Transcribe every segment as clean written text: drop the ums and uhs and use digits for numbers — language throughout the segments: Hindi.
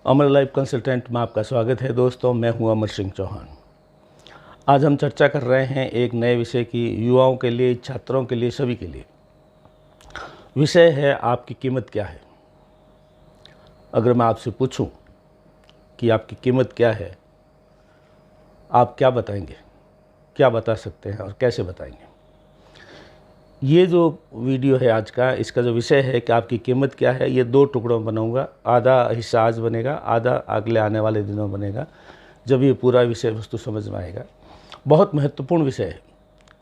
अमर लाइफ कंसल्टेंट में आपका स्वागत है दोस्तों। मैं हूं अमर सिंह चौहान। आज हम चर्चा कर रहे हैं एक नए विषय की, युवाओं के लिए, छात्रों के लिए, सभी के लिए। विषय है आपकी कीमत क्या है। अगर मैं आपसे पूछूं कि आपकी कीमत क्या है, आप क्या बताएंगे? क्या बता सकते हैं और कैसे बताएंगे? ये जो वीडियो है आज का, इसका जो विषय है कि आपकी कीमत क्या है, ये 2 टुकड़ों में बनाऊंगा। आधा हिस्सा आज बनेगा, आधा अगले आने वाले दिनों में बनेगा, जब ये पूरा विषय वस्तु समझ में आएगा। बहुत महत्वपूर्ण विषय है।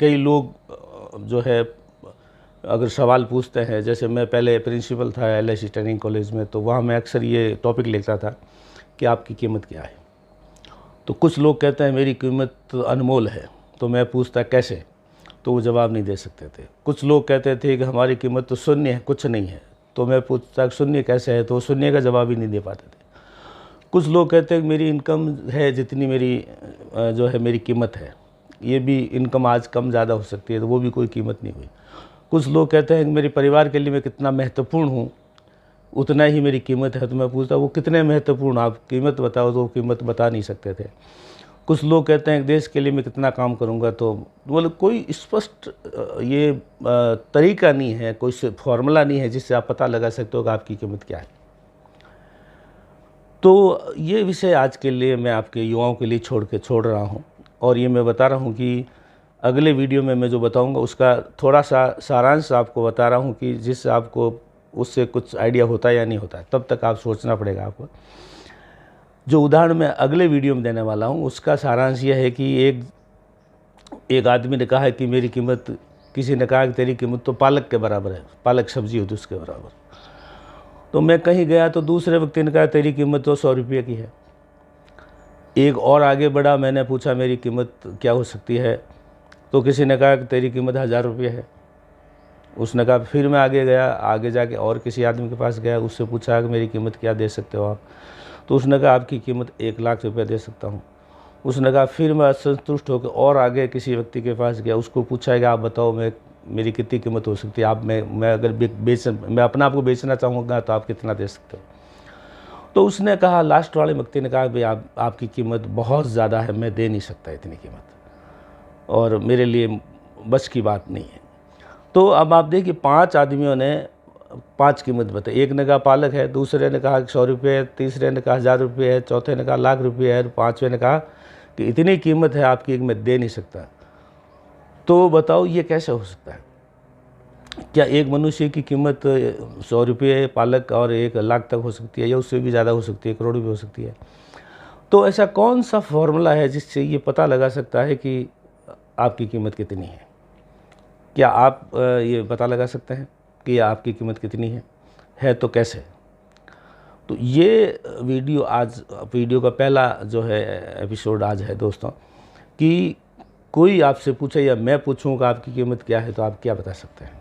कई लोग जो है अगर सवाल पूछते हैं, जैसे मैं पहले प्रिंसिपल था LIC ट्रेनिंग कॉलेज में, तो वहाँ मैं अक्सर ये टॉपिक लिखता था कि आपकी कीमत क्या है। तो कुछ लोग कहते हैं मेरी कीमत अनमोल है, तो मैं पूछता कैसे, तो वो जवाब नहीं दे सकते थे। कुछ लोग कहते थे कि हमारी कीमत तो शून्य है, कुछ नहीं है, तो मैं पूछता शून्य कैसे है, तो वो शून्य का जवाब ही नहीं दे पाते थे। कुछ लोग कहते हैं कि मेरी इनकम है जितनी मेरी जो है मेरी कीमत है, ये भी इनकम आज कम ज़्यादा हो सकती है, तो वो भी कोई कीमत नहीं हुई। कुछ लोग कहते हैं कि मेरे परिवार के लिए मैं कितना महत्वपूर्ण हूँ, उतना ही मेरी कीमत है। तो मैं पूछता वो कितने महत्वपूर्ण, आप कीमत बताओ, तो वो कीमत बता नहीं सकते थे। कुछ लोग कहते हैं देश के लिए मैं कितना काम करूंगा, तो बोले कोई स्पष्ट ये तरीका नहीं है, कोई फॉर्मूला नहीं है जिससे आप पता लगा सकते हो कि आपकी कीमत क्या है। तो ये विषय आज के लिए मैं आपके युवाओं के लिए छोड़ रहा हूँ, और ये मैं बता रहा हूँ कि अगले वीडियो में मैं जो बताऊँगा उसका थोड़ा सा सारांश आपको बता रहा हूँ कि जिससे आपको उससे कुछ आइडिया होता है या नहीं होता है। तब तक आप सोचना पड़ेगा आपको। जो उदाहरण मैं अगले वीडियो में देने वाला हूँ उसका सारांश यह है कि एक आदमी ने कहा कि मेरी कीमत, किसी ने कहा कि तेरी कीमत तो पालक के बराबर है, पालक सब्जी होती उसके बराबर। तो मैं कहीं गया तो दूसरे व्यक्ति ने कहा तेरी कीमत तो 100 रुपये की है। एक और आगे बढ़ा, मैंने पूछा मेरी कीमत क्या हो सकती है, तो किसी ने कहा कि तेरी कीमत 1000 रुपये है। उसने कहा, फिर मैं आगे गया, आगे जाके और किसी आदमी के पास गया, उससे पूछा कि मेरी कीमत क्या दे सकते हो आप, तो उसने कहा आपकी कीमत 1 लाख रुपये दे सकता हूँ। उसने कहा, फिर मैं असंतुष्ट होकर और आगे किसी व्यक्ति के पास गया, उसको पूछा कि आप बताओ मेरी कितनी कीमत हो सकती है, आप मैं अगर मैं अपना आपको बेचना चाहूँगा तो आप कितना दे सकते हो। तो उसने कहा, लास्ट वाले व्यक्ति ने कहा भाई आपकी कीमत बहुत ज़्यादा है, मैं दे नहीं सकता इतनी कीमत, और मेरे लिए बस की बात नहीं है। तो अब आप देखिए 5 आदमियों ने 5 कीमत बताई। एक ने कहा पालक है, दूसरे ने कहा 100 रुपये है, तीसरे ने कहा 1000 रुपये है, चौथे ने कहा लाख रुपये है, 5वें ने कहा कि इतनी कीमत है आपकी कि मैं दे नहीं सकता। तो बताओ ये कैसे हो सकता है? क्या एक मनुष्य की कीमत 100 रुपये पालक और 1 लाख तक हो सकती है, या उससे भी ज़्यादा हो सकती है, करोड़ भी हो सकती है? तो ऐसा कौन सा फॉर्मूला है जिससे ये पता लगा सकता है कि आपकी कीमत कितनी है? क्या आप ये पता लगा सकते हैं कि आपकी कीमत कितनी है तो कैसे? तो ये वीडियो का पहला जो है एपिसोड आज है दोस्तों, कि कोई आपसे पूछे या मैं पूछूं कि आपकी कीमत क्या है, तो आप क्या बता सकते हैं?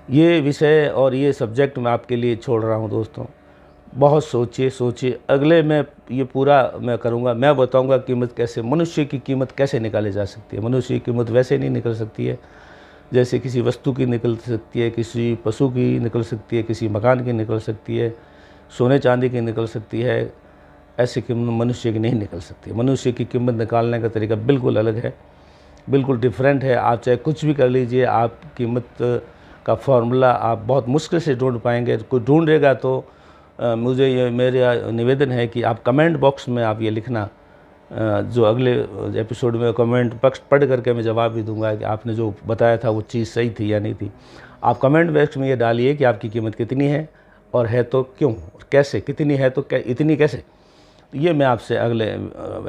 ये विषय और ये सब्जेक्ट मैं आपके लिए छोड़ रहा हूं दोस्तों। बहुत सोचिए। अगले में ये पूरा मैं करूँगा, मैं बताऊँगा कीमत कैसे, मनुष्य की कीमत कैसे निकाली जा सकती है। मनुष्य की कीमत वैसे नहीं निकल सकती है जैसे किसी वस्तु की निकल सकती है, किसी पशु की निकल सकती है, किसी मकान की निकल सकती है, सोने चांदी की निकल सकती है। ऐसी कीमत मनुष्य की नहीं निकल सकती। मनुष्य की कीमत निकालने का तरीका बिल्कुल अलग है, बिल्कुल डिफरेंट है। आप चाहे कुछ भी कर लीजिए, आप कीमत का फॉर्मूला आप बहुत मुश्किल से ढूंढ पाएंगे। कोई ढूंढेगा तो मुझे ये मेरा निवेदन है कि आप कमेंट बॉक्स में आप ये लिखना, जो अगले एपिसोड में कमेंट बॉक्स पढ़ करके मैं जवाब भी दूंगा कि आपने जो बताया था वो चीज़ सही थी या नहीं थी। आप कमेंट बॉक्स में ये डालिए कि आपकी कीमत कितनी है, और है तो क्यों, और कैसे, कितनी है तो इतनी कैसे। ये मैं आपसे अगले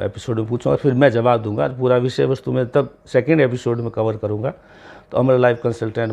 एपिसोड में पूछूंगा, फिर मैं जवाब दूंगा। पूरा विषय वस्तु में तब सेकेंड एपिसोड में कवर करूँगा। तो अमर लाइफ कंसल्टेंट